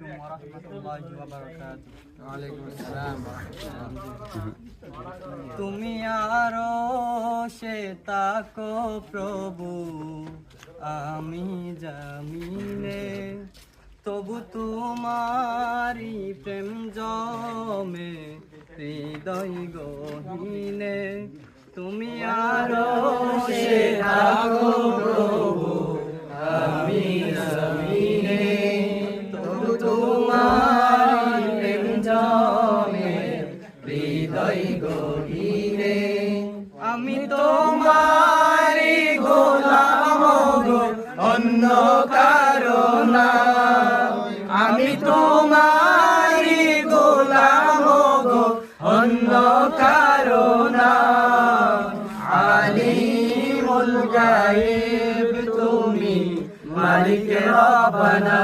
আলাইকুম ওয়া রাহমাতুল্লাহি ওয়া বারাকাতুহু। ওয়া আলাইকুম আসসালাম ওয়া রাহমাতুল্লাহ। তুমি আরো সে তাকো প্রভু, আমি জামিনে, তবু তোমারি প্রেম জমে হৃদয় গহীনে। তুমি আরো সে তাকো প্রভু, আমি জামিনে, তবু তোমারি প্রেম জমে হৃদয় গহীনে। আমি তোমারি গোলাম গো, অন্য কারো না। আমি তোমারি গোলাম গো, অন্য কারো না। আলিমুল গায়ব তুমি, মালিক রব্বানা।